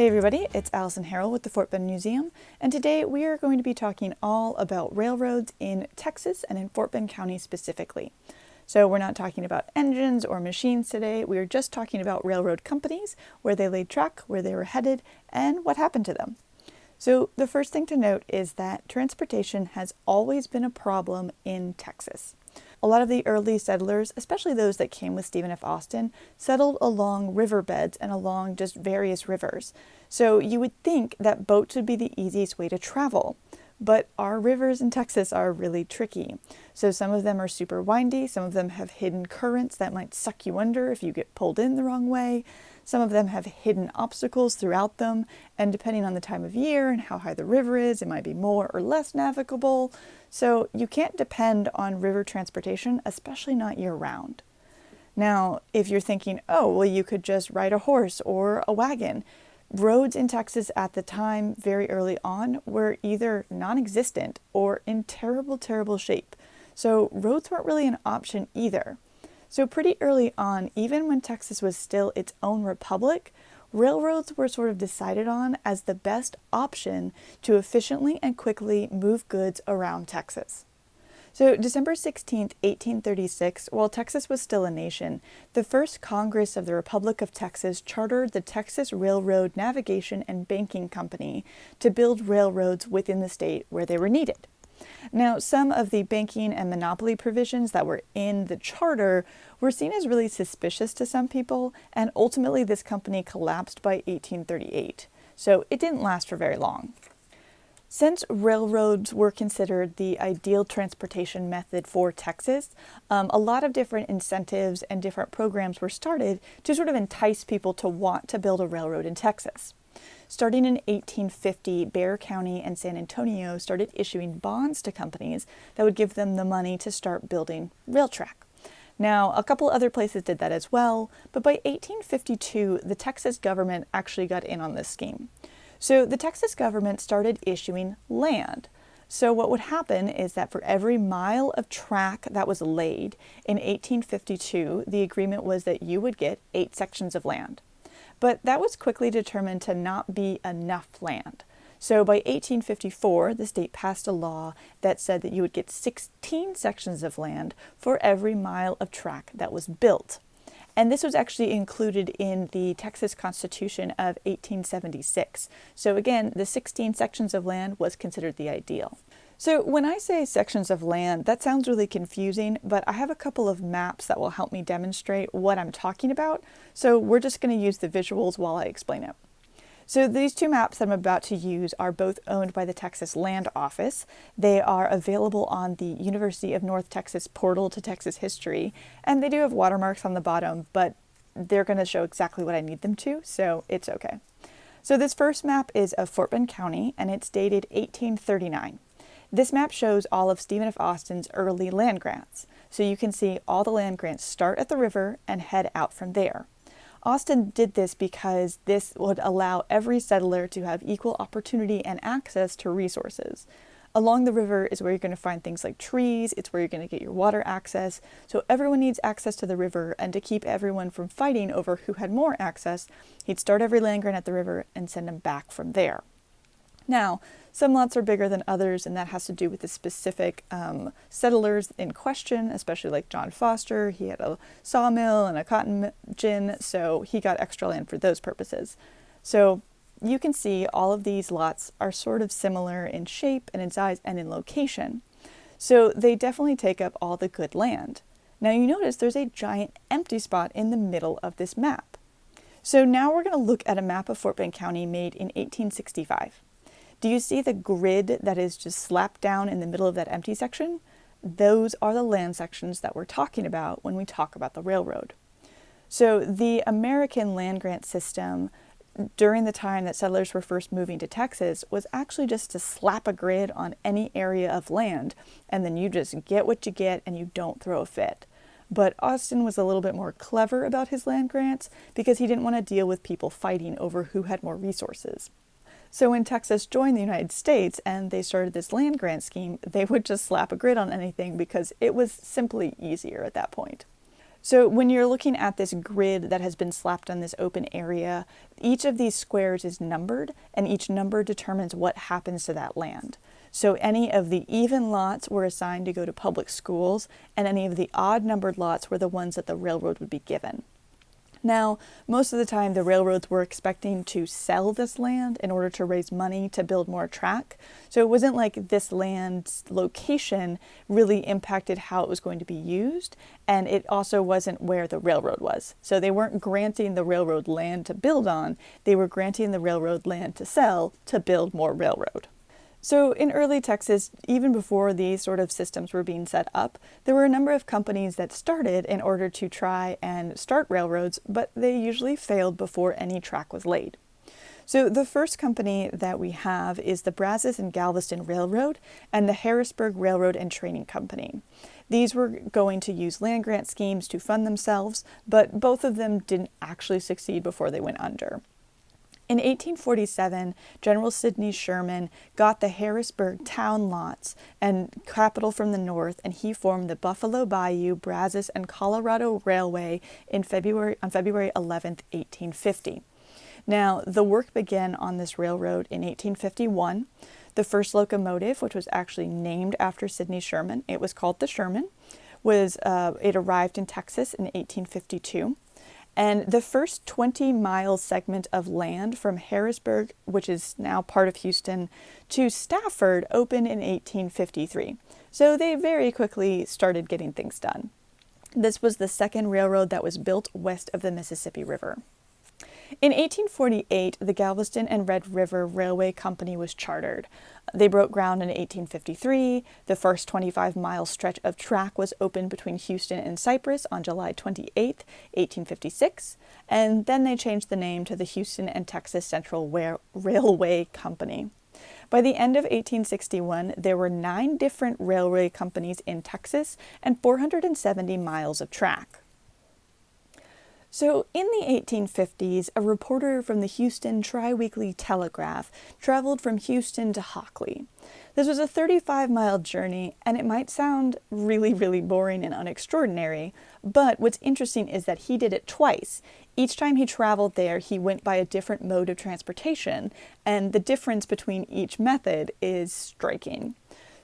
Hey everybody, it's Allison Harrell with the Fort Bend Museum, and today we are going to be talking all about railroads in Texas and in Fort Bend County specifically. So we're not talking about engines or machines today, we are just talking about railroad companies, where they laid track, where they were headed, and what happened to them. So the first thing to note is that transportation has always been a problem in Texas. A lot of the early settlers, especially those that came with Stephen F. Austin, settled along riverbeds and along just various rivers. So you would think that boats would be the easiest way to travel. But our rivers in Texas are really tricky. So some of them are super windy, some of them have hidden currents that might suck you under if you get pulled in the wrong way. Some of them have hidden obstacles throughout them, and depending on the time of year and how high the river is, it might be more or less navigable. So you can't depend on river transportation, especially not year-round. Now, if you're thinking, oh, well, you could just ride a horse or a wagon, roads in Texas at the time, very early on, were either non-existent or in terrible, terrible shape. So roads weren't really an option either. So pretty early on, even when Texas was still its own republic, railroads were sort of decided on as the best option to efficiently and quickly move goods around Texas. So December 16th, 1836, while Texas was still a nation, the first Congress of the Republic of Texas chartered the Texas Railroad Navigation and Banking Company to build railroads within the state where they were needed. Now, some of the banking and monopoly provisions that were in the charter were seen as really suspicious to some people, and ultimately this company collapsed by 1838. So it didn't last for very long. Since railroads were considered the ideal transportation method for Texas, a lot of different incentives and different programs were started to sort of entice people to want to build a railroad in Texas. Starting in 1850, Bexar County and San Antonio started issuing bonds to companies that would give them the money to start building rail track. Now, a couple other places did that as well, but by 1852, the Texas government actually got in on this scheme. So the Texas government started issuing land. So what would happen is that for every mile of track that was laid in 1852, the agreement was that you would get 8 sections of land. But that was quickly determined to not be enough land. So by 1854, the state passed a law that said that you would get 16 sections of land for every mile of track that was built. And this was actually included in the Texas Constitution of 1876. So again, the 16 sections of land was considered the ideal. So when I say sections of land, that sounds really confusing, but I have a couple of maps that will help me demonstrate what I'm talking about. So we're just going to use the visuals while I explain it. So these two maps that I'm about to use are both owned by the Texas Land Office. They are available on the University of North Texas portal to Texas history, and they do have watermarks on the bottom, but they're going to show exactly what I need them to, so it's okay. So this first map is of Fort Bend County, and it's dated 1839. This map shows all of Stephen F. Austin's early land grants. So you can see all the land grants start at the river and head out from there. Austin did this because this would allow every settler to have equal opportunity and access to resources. Along the river is where you're going to find things like trees, it's where you're going to get your water access, so everyone needs access to the river, and to keep everyone from fighting over who had more access, he'd start every land grant at the river and send them back from there. Now, some lots are bigger than others, and that has to do with the specific settlers in question, especially like John Foster. He had a sawmill and a cotton gin, so he got extra land for those purposes. So you can see all of these lots are sort of similar in shape and in size and in location. So they definitely take up all the good land. Now you notice there's a giant empty spot in the middle of this map. So now we're going to look at a map of Fort Bend County made in 1865. Do you see the grid that is just slapped down in the middle of that empty section? Those are the land sections that we're talking about when we talk about the railroad. So the American land grant system during the time that settlers were first moving to Texas was actually just to slap a grid on any area of land, and then you just get what you get and you don't throw a fit. But Austin was a little bit more clever about his land grants because he didn't want to deal with people fighting over who had more resources. So when Texas joined the United States and they started this land grant scheme, they would just slap a grid on anything because it was simply easier at that point. So when you're looking at this grid that has been slapped on this open area, each of these squares is numbered, and each number determines what happens to that land. So any of the even lots were assigned to go to public schools, and any of the odd numbered lots were the ones that the railroad would be given. Now, most of the time the railroads were expecting to sell this land in order to raise money to build more track. So it wasn't like this land's location really impacted how it was going to be used, and it also wasn't where the railroad was. So they weren't granting the railroad land to build on, they were granting the railroad land to sell to build more railroad. So in early Texas, even before these sort of systems were being set up, there were a number of companies that started in order to try and start railroads, but they usually failed before any track was laid. So the first company that we have is the Brazos and Galveston Railroad and the Harrisburg Railroad and Training Company. These were going to use land grant schemes to fund themselves, but both of them didn't actually succeed before they went under. In 1847, General Sidney Sherman got the Harrisburg town lots and capital from the north, and he formed the Buffalo Bayou, Brazos, and Colorado Railway on February 11, 1850. Now, the work began on this railroad in 1851. The first locomotive, which was actually named after Sidney Sherman, it was called the Sherman, it arrived in Texas in 1852. And the first 20-mile segment of land from Harrisburg, which is now part of Houston, to Stafford opened in 1853. So they very quickly started getting things done. This was the second railroad that was built west of the Mississippi River. In 1848, the Galveston and Red River Railway Company was chartered. They broke ground in 1853. The first 25-mile stretch of track was opened between Houston and Cypress on July 28, 1856, and then they changed the name to the Houston and Texas Central Railway Company. By the end of 1861, there were 9 different railway companies in Texas and 470 miles of track. So in the 1850s, a reporter from the Houston Tri-Weekly Telegraph traveled from Houston to Hockley. This was a 35-mile journey, and it might sound really, really boring and unextraordinary, but what's interesting is that he did it twice. Each time he traveled there, he went by a different mode of transportation, and the difference between each method is striking.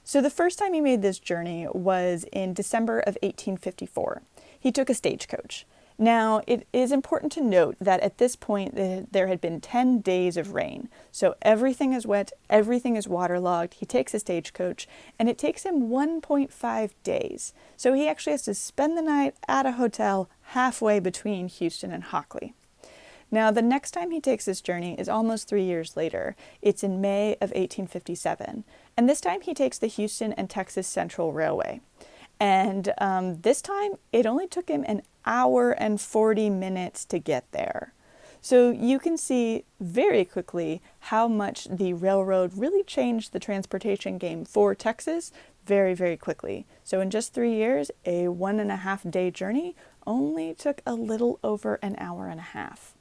So the first time he made this journey was in December of 1854. He took a stagecoach. Now, it is important to note that at this point there had been 10 days of rain. So everything is wet, everything is waterlogged. He takes a stagecoach, and it takes him 1.5 days. So he actually has to spend the night at a hotel halfway between Houston and Hockley. Now, the next time he takes this journey is almost 3 years later. It's in May of 1857. And this time he takes the Houston and Texas Central Railway. And this time, it only took him an hour and 40 minutes to get there. So you can see very quickly how much the railroad really changed the transportation game for Texas very, very quickly. So in just 3 years, a 1.5-day journey only took a little over an hour and a half.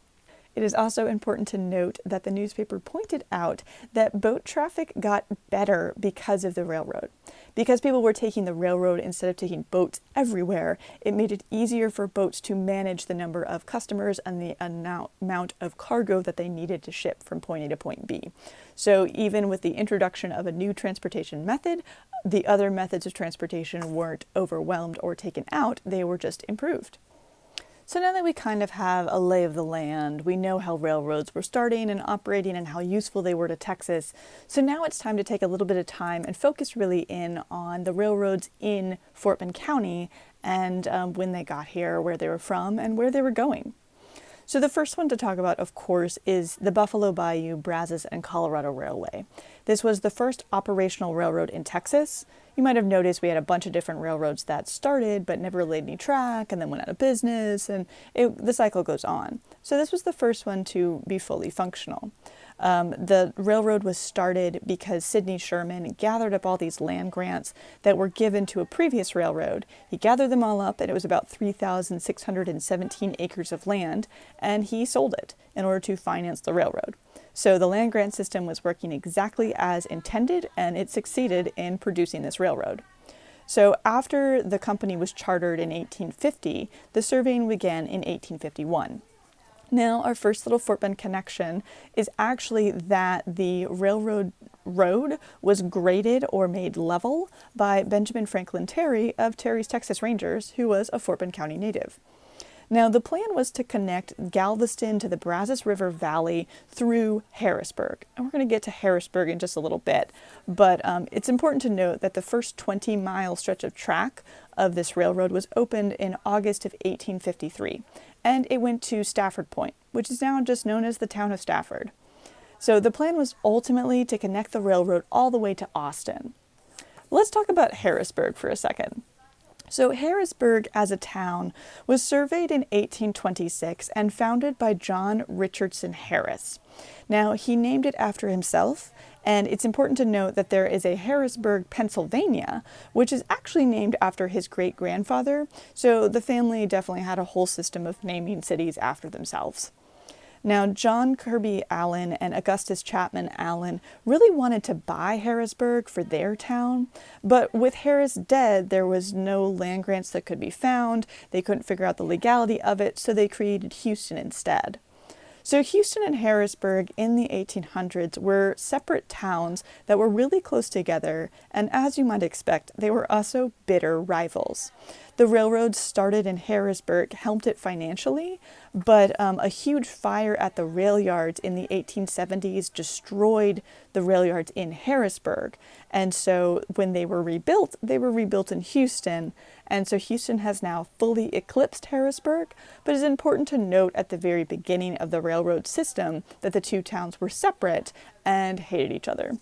It is also important to note that the newspaper pointed out that boat traffic got better because of the railroad. Because people were taking the railroad instead of taking boats everywhere, it made it easier for boats to manage the number of customers and the amount of cargo that they needed to ship from point A to point B. So even with the introduction of a new transportation method, the other methods of transportation weren't overwhelmed or taken out, they were just improved. So now that we kind of have a lay of the land, we know how railroads were starting and operating and how useful they were to Texas. So now it's time to take a little bit of time and focus really in on the railroads in Fort Bend County and when they got here, where they were from, and where they were going. So the first one to talk about, of course, is the Buffalo Bayou, Brazos, and Colorado Railway. This was the first operational railroad in Texas. You might have noticed we had a bunch of different railroads that started but never laid any track and then went out of business, and the cycle goes on. So this was the first one to be fully functional. The railroad was started because Sidney Sherman gathered up all these land grants that were given to a previous railroad. He gathered them all up, and it was about 3,617 acres of land, and he sold it in order to finance the railroad. So the land grant system was working exactly as intended, and it succeeded in producing this railroad. So after the company was chartered in 1850, the surveying began in 1851. Now, our first little Fort Bend connection is actually that the railroad road was graded or made level by Benjamin Franklin Terry of Terry's Texas Rangers, who was a Fort Bend County native. Now, the plan was to connect Galveston to the Brazos River Valley through Harrisburg. And we're going to get to Harrisburg in just a little bit. But it's important to note that the first 20-mile stretch of track of this railroad was opened in August of 1853. And it went to Stafford Point, which is now just known as the town of Stafford. So the plan was ultimately to connect the railroad all the way to Austin. Let's talk about Harrisburg for a second. So Harrisburg as a town was surveyed in 1826 and founded by John Richardson Harris. Now, he named it after himself, and it's important to note that there is a Harrisburg, Pennsylvania, which is actually named after his great-grandfather, so the family definitely had a whole system of naming cities after themselves. Now, John Kirby Allen and Augustus Chapman Allen really wanted to buy Harrisburg for their town, but with Harris dead, there was no land grants that could be found. They couldn't figure out the legality of it, so they created Houston instead. So Houston and Harrisburg in the 1800s were separate towns that were really close together, and as you might expect, they were also bitter rivals. The railroad started in Harrisburg, helped it financially, but a huge fire at the rail yards in the 1870s destroyed the rail yards in Harrisburg. And so when they were rebuilt in Houston. And so Houston has now fully eclipsed Harrisburg, but it's important to note at the very beginning of the railroad system that the two towns were separate and hated each other.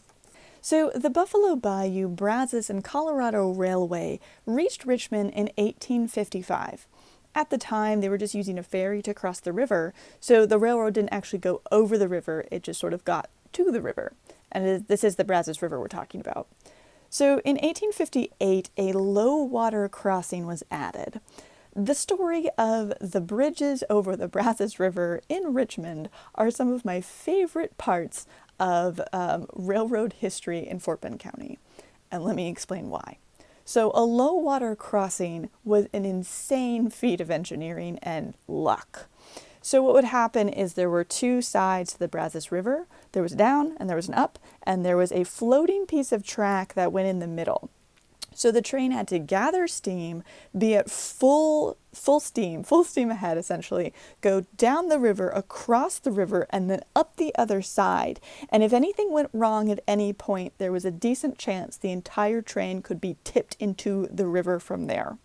So the Buffalo Bayou, Brazos, and Colorado Railway reached Richmond in 1855. At the time, they were just using a ferry to cross the river, so the railroad didn't actually go over the river, it just sort of got to the river. And this is the Brazos River we're talking about. So in 1858, a low water crossing was added. The story of the bridges over the Brazos River in Richmond are some of my favorite parts of railroad history in Fort Bend County. And let me explain why. So a low water crossing was an insane feat of engineering and luck. So what would happen is there were two sides to the Brazos River. There was down and there was an up, and there was a floating piece of track that went in the middle. So the train had to gather steam, be at full steam ahead essentially, go down the river, across the river, and then up the other side. And if anything went wrong at any point, there was a decent chance the entire train could be tipped into the river from there.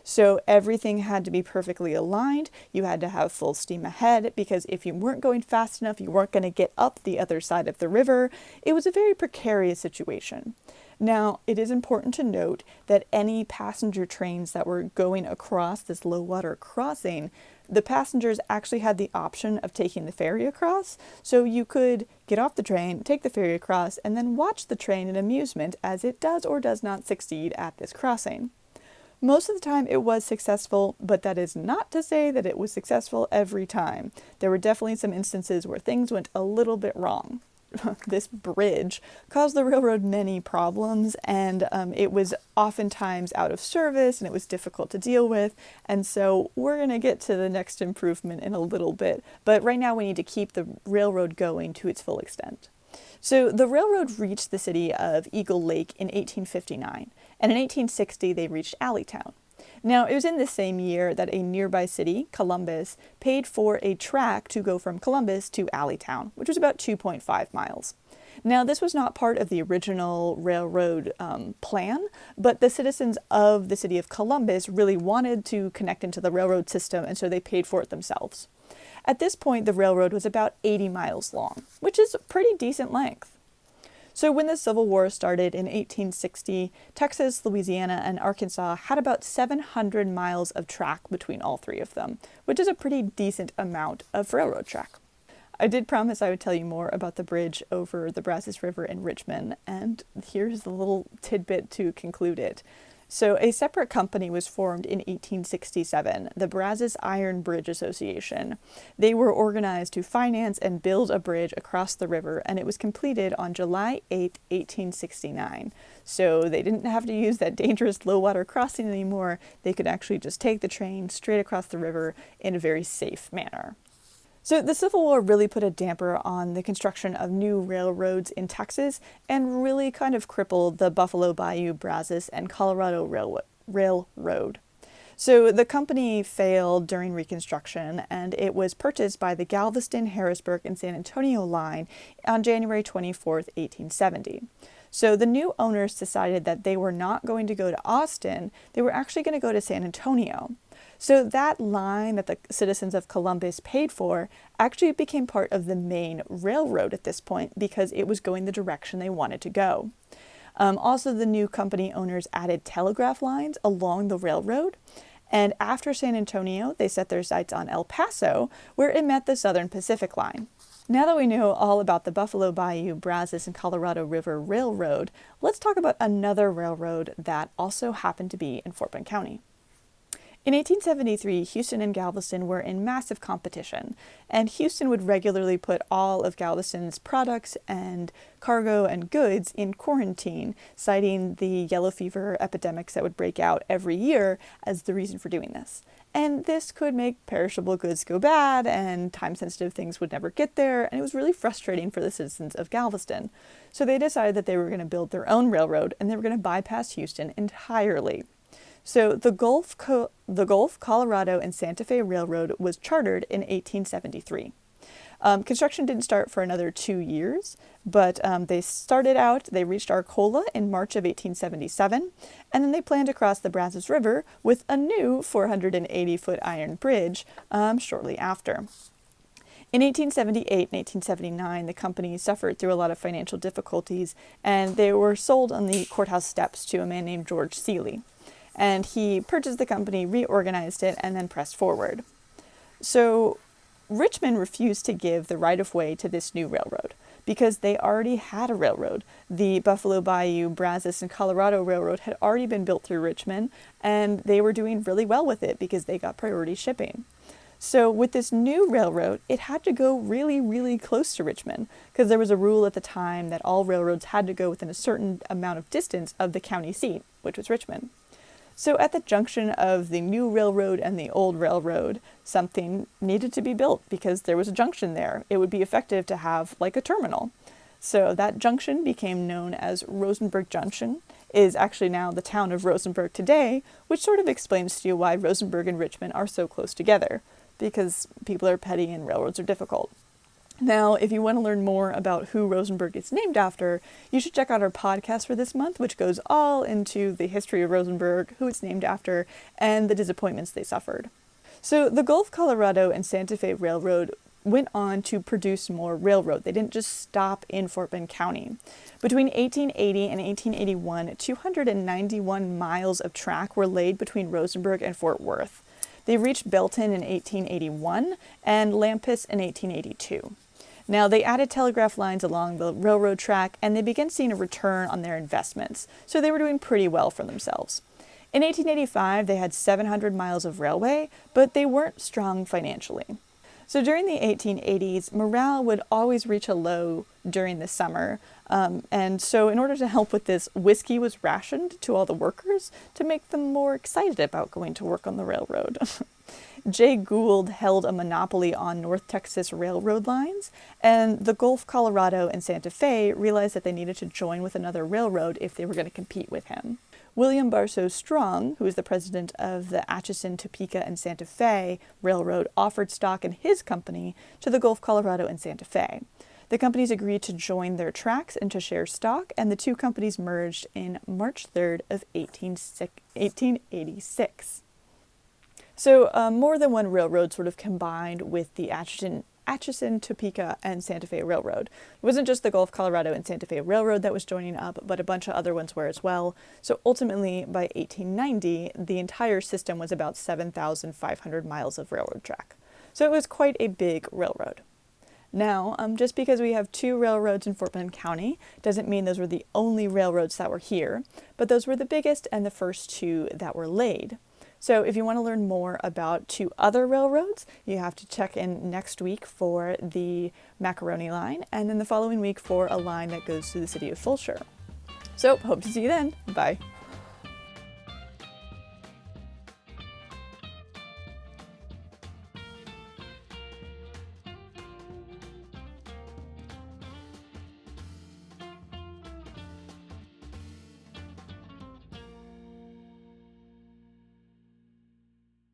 So everything had to be perfectly aligned. You had to have full steam ahead, because if you weren't going fast enough, you weren't going to get up the other side of the river. It was a very precarious situation. Now, it is important to note that any passenger trains that were going across this low water crossing, the passengers actually had the option of taking the ferry across. So you could get off the train, take the ferry across, and then watch the train in amusement as it does or does not succeed at this crossing. Most of the time it was successful, but that is not to say that it was successful every time. There were definitely some instances where things went a little bit wrong. This bridge caused the railroad many problems, and it was oftentimes out of service, and it was difficult to deal with. And so we're going to get to the next improvement in a little bit. But right now we need to keep the railroad going to its full extent. So the railroad reached the city of Eagle Lake in 1859, and in 1860 they reached Alleytown. Now, it was in the same year that a nearby city, Columbus, paid for a track to go from Columbus to Alleytown, which was about 2.5 miles. Now, this was not part of the original railroad plan, but the citizens of the city of Columbus really wanted to connect into the railroad system, and so they paid for it themselves. At this point, the railroad was about 80 miles long, which is a pretty decent length. So when the Civil War started in 1860, Texas, Louisiana, and Arkansas had about 700 miles of track between all three of them, which is a pretty decent amount of railroad track. I did promise I would tell you more about the bridge over the Brazos River in Richmond, and here's the little tidbit to conclude it. So a separate company was formed in 1867, the Brazos Iron Bridge Association. They were organized to finance and build a bridge across the river, and it was completed on July 8, 1869. So they didn't have to use that dangerous low-water crossing anymore. They could actually just take the train straight across the river in a very safe manner. So the Civil War really put a damper on the construction of new railroads in Texas and really kind of crippled the Buffalo Bayou, Brazos, and Colorado Railroad. So the company failed during Reconstruction, and it was purchased by the Galveston, Harrisburg, and San Antonio line on January 24th, 1870. So the new owners decided that they were not going to go to Austin, they were actually going to go to San Antonio. So that line that the citizens of Columbus paid for actually became part of the main railroad at this point because it was going the direction they wanted to go. Also, the new company owners added telegraph lines along the railroad. And after San Antonio, they set their sights on El Paso, where it met the Southern Pacific Line. Now that we know all about the Buffalo Bayou, Brazos, and Colorado River Railroad, let's talk about another railroad that also happened to be in Fort Bend County. In 1873, Houston and Galveston were in massive competition, and Houston would regularly put all of Galveston's products and cargo and goods in quarantine, citing the yellow fever epidemics that would break out every year as the reason for doing this. And this could make perishable goods go bad, and time-sensitive things would never get there, and it was really frustrating for the citizens of Galveston. So they decided that they were going to build their own railroad, and they were going to bypass Houston entirely. So the Gulf, Colorado, and Santa Fe Railroad was chartered in 1873. Construction didn't start for another 2 years, but they reached Arcola in March of 1877, and then they planned to cross the Brazos River with a new 480-foot iron bridge shortly after. In 1878 and 1879, the company suffered through a lot of financial difficulties, and they were sold on the courthouse steps to a man named George Seeley. And he purchased the company, reorganized it, and then pressed forward. So Richmond refused to give the right-of-way to this new railroad because they already had a railroad. The Buffalo Bayou, Brazos, and Colorado Railroad had already been built through Richmond, and they were doing really well with it because they got priority shipping. So with this new railroad, it had to go really, really close to Richmond because there was a rule at the time that all railroads had to go within a certain amount of distance of the county seat, which was Richmond. So at the junction of the new railroad and the old railroad, something needed to be built because there was a junction there. It would be effective to have like a terminal. So that junction became known as Rosenberg Junction, is actually now the town of Rosenberg today, which sort of explains to you why Rosenberg and Richmond are so close together, because people are petty and railroads are difficult. Now, if you want to learn more about who Rosenberg is named after, you should check out our podcast for this month, which goes all into the history of Rosenberg, who it's named after, and the disappointments they suffered. So the Gulf, Colorado, and Santa Fe Railroad went on to produce more railroad. They didn't just stop in Fort Bend County. Between 1880 and 1881, 291 miles of track were laid between Rosenberg and Fort Worth. They reached Belton in 1881 and Lampus in 1882. Now, they added telegraph lines along the railroad track, and they began seeing a return on their investments, so they were doing pretty well for themselves. In 1885, they had 700 miles of railway, but they weren't strong financially. So during the 1880s, morale would always reach a low during the summer, and so in order to help with this, whiskey was rationed to all the workers to make them more excited about going to work on the railroad. Jay Gould held a monopoly on North Texas railroad lines, and the Gulf, Colorado, and Santa Fe realized that they needed to join with another railroad if they were going to compete with him. William Brazos Strong, who was the president of the Atchison, Topeka, and Santa Fe Railroad, offered stock in his company to the Gulf, Colorado, and Santa Fe. The companies agreed to join their tracks and to share stock, and the two companies merged in March 3rd of 1886. So more than one railroad sort of combined with the Atchison, Topeka, and Santa Fe Railroad. It wasn't just the Gulf, Colorado, and Santa Fe Railroad that was joining up, but a bunch of other ones were as well. So ultimately, by 1890, the entire system was about 7,500 miles of railroad track. So it was quite a big railroad. Now, just because we have 2 railroads in Fort Bend County doesn't mean those were the only railroads that were here, but those were the biggest and the first 2 that were laid. So if you want to learn more about 2 other railroads, you have to check in next week for the Macaroni Line, and then the following week for a line that goes to the city of Fulshire. So hope to see you then. Bye.